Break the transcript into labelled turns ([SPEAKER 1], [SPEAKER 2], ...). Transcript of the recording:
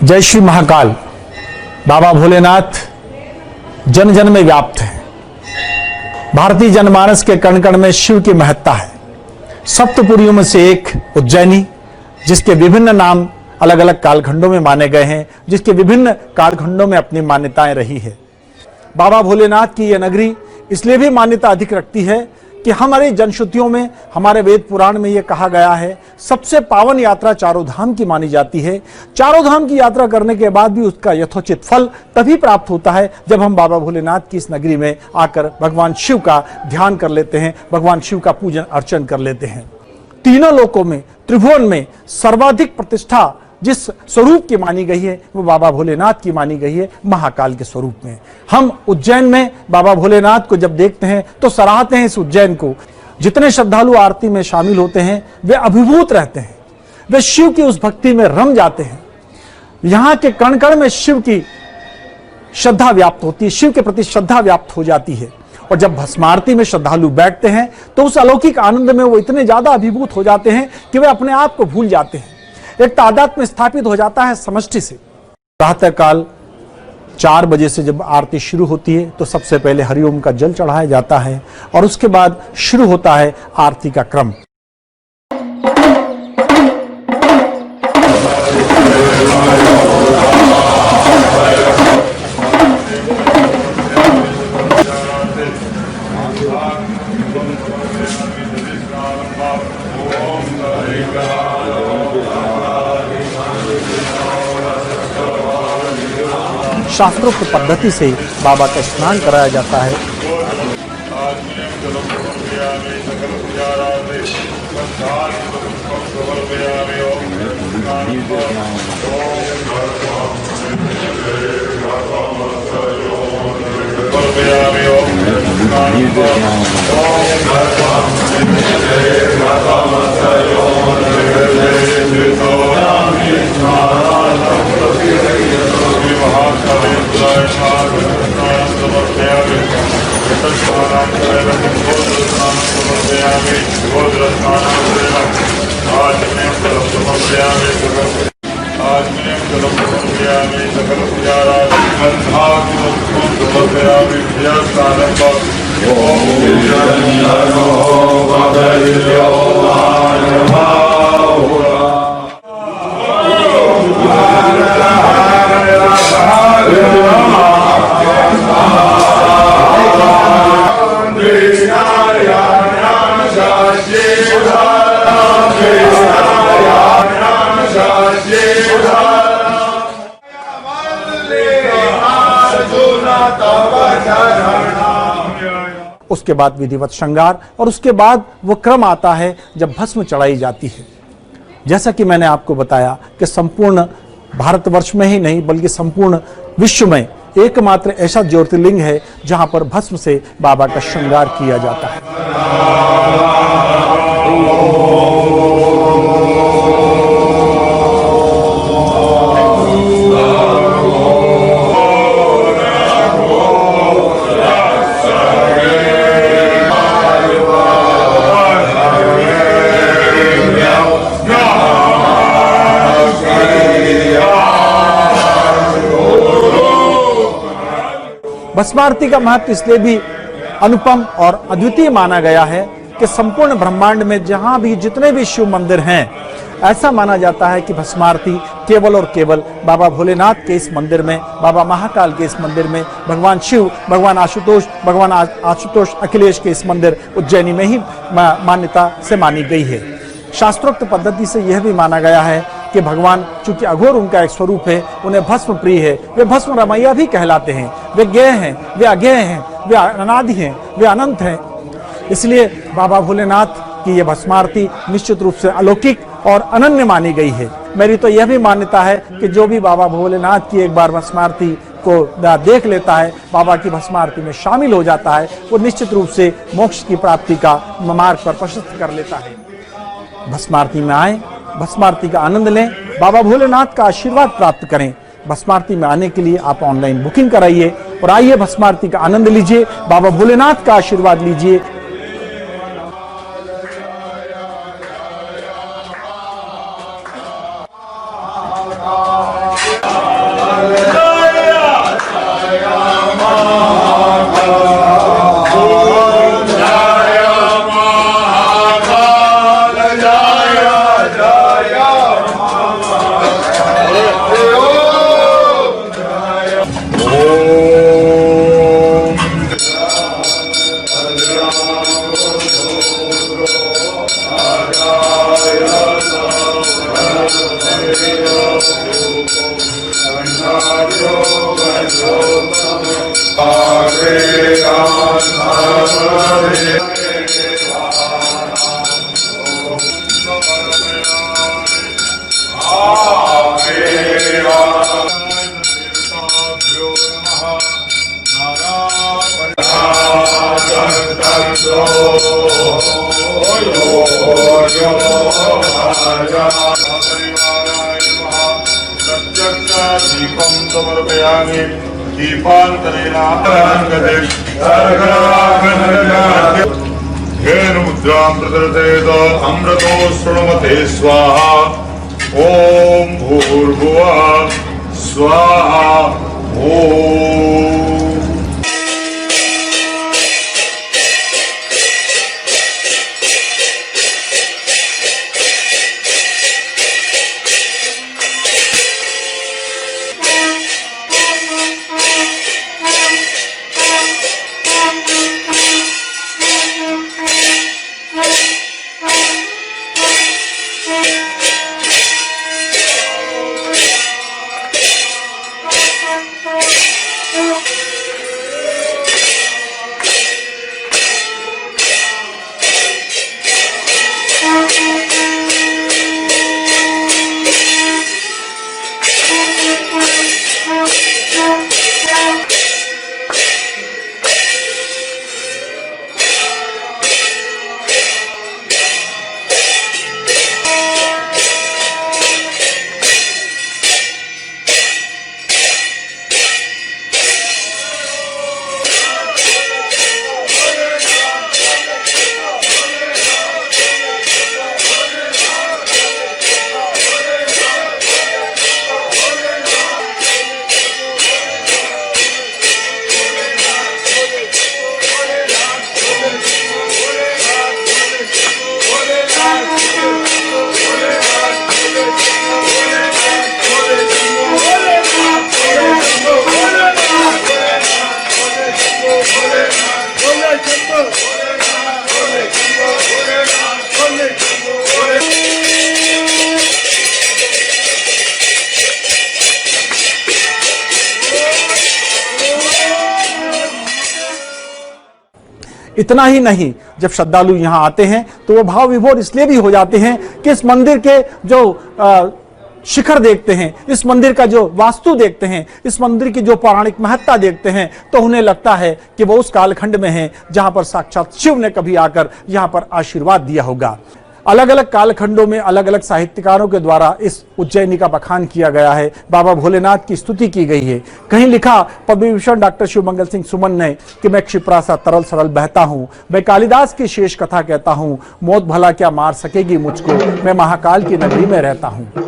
[SPEAKER 1] जय श्री महाकाल। बाबा भोलेनाथ जन जन में व्याप्त है। भारतीय जनमानस के कण कण में शिव की महत्ता है। सप्तपुरियों में से एक उज्जैनी, जिसके विभिन्न नाम अलग अलग कालखंडों में माने गए हैं, जिसके विभिन्न कालखंडों में अपनी मान्यताएं रही है। बाबा भोलेनाथ की यह नगरी इसलिए भी मान्यता अधिक रखती है कि हमारे जनश्रुतियों में, हमारे वेद पुराण में यह कहा गया है, सबसे पावन यात्रा चारों धाम की मानी जाती है। चारों धाम की यात्रा करने के बाद भी उसका यथोचित फल तभी प्राप्त होता है जब हम बाबा भोलेनाथ की इस नगरी में आकर भगवान शिव का ध्यान कर लेते हैं, भगवान शिव का पूजन अर्चन कर लेते हैं। तीनों लोकों में, त्रिभुवन में सर्वाधिक प्रतिष्ठा जिस स्वरूप की मानी गई है वो बाबा भोलेनाथ की मानी गई है, महाकाल के स्वरूप में। हम उज्जैन में बाबा भोलेनाथ को जब देखते हैं तो सराहते हैं इस उज्जैन को। जितने श्रद्धालु आरती में शामिल होते हैं वे अभिभूत रहते हैं, वे शिव की उस भक्ति में रम जाते हैं। यहां के कण कण में शिव की श्रद्धा व्याप्त होती है, शिव के प्रति श्रद्धा व्याप्त हो जाती है। और जब भस्मारती में श्रद्धालु बैठते हैं तो उस अलौकिक आनंद में वो इतने ज्यादा अभिभूत हो जाते हैं कि वे अपने आप को भूल जाते हैं। एक तादाद में स्थापित हो जाता है समष्टि से। प्रातः काल 4 बजे से जब आरती शुरू होती है तो सबसे पहले हरिओम का जल चढ़ाया जाता है और उसके बाद शुरू होता है आरती का क्रम। शास्त्रोक्त पद्धति से बाबा का स्नान कराया जाता है। उसके बाद विधिवत श्रृंगार और उसके बाद वो क्रम आता है जब भस्म चढ़ाई जाती है। जैसा कि मैंने आपको बताया कि संपूर्ण भारतवर्ष में ही नहीं बल्कि संपूर्ण विश्व में एकमात्र ऐसा ज्योतिर्लिंग है जहां पर भस्म से बाबा का श्रृंगार किया जाता है। भस्मारती का महत्व इसलिए भी अनुपम और अद्वितीय माना गया है कि संपूर्ण ब्रह्मांड में जहां भी जितने भी शिव मंदिर हैं, ऐसा माना जाता है कि भस्मारती केवल और केवल बाबा भोलेनाथ के इस मंदिर में, बाबा महाकाल के इस मंदिर में, भगवान शिव, भगवान आशुतोष अखिलेश के इस मंदिर उज्जैनी में ही मान्यता से मानी गई है। शास्त्रोक्त पद्धति से यह भी माना गया है कि भगवान चूंकि अघोर उनका एक स्वरूप है, उन्हें भस्म प्रिय है, वे भस्म रमैया भी कहलाते हैं। वे ज्ञेय हैं, वे अज्ञेय हैं, वे अनादि हैं, वे अनंत हैं। इसलिए बाबा भोलेनाथ की यह भस्मारती निश्चित रूप से अलौकिक और अनन्य मानी गई है। मेरी तो यह भी मान्यता है कि जो भी बाबा भोलेनाथ की एक बार भस्मारती को देख लेता है, बाबा की भस्मारती में शामिल हो जाता है, वो निश्चित रूप से मोक्ष की प्राप्ति का मार्ग पर प्रशस्त कर लेता है। भस्मारती में आए, भस्मारती का आनंद लें, बाबा भोलेनाथ का आशीर्वाद प्राप्त करें। भस्मारती में आने के लिए आप ऑनलाइन बुकिंग कराइए और आइए भस्मारती का आनंद लीजिए, बाबा भोलेनाथ का आशीर्वाद लीजिए।
[SPEAKER 2] दीपं समर्पयामि दीपान्तरेण मुद्रां प्रदर्शयेत अमृतो शृणुमते स्वाहा ॐ भूर्भुवः स्वाहा ॐ।
[SPEAKER 1] इतना ही नहीं, जब श्रद्धालु यहाँ आते हैं तो वो भाव विभोर इसलिए भी हो जाते हैं कि इस मंदिर के जो शिखर देखते हैं, इस मंदिर का जो वास्तु देखते हैं, इस मंदिर की जो पौराणिक महत्ता देखते हैं, तो उन्हें लगता है कि वो उस कालखंड में है जहां पर साक्षात शिव ने कभी आकर यहां पर आशीर्वाद दिया होगा। अलग अलग कालखंडों में अलग अलग साहित्यकारों के द्वारा इस उज्जैनी का बखान किया गया है, बाबा भोलेनाथ की स्तुति की गई है। कहीं लिखा पद्म विभूषण डॉक्टर शिवमंगल सिंह सुमन ने कि मैं क्षिप्रा सा तरल सरल बहता हूँ, मैं कालिदास की शेष कथा कहता हूँ, मौत भला क्या मार सकेगी मुझको, मैं महाकाल की नगरी में रहता हूँ।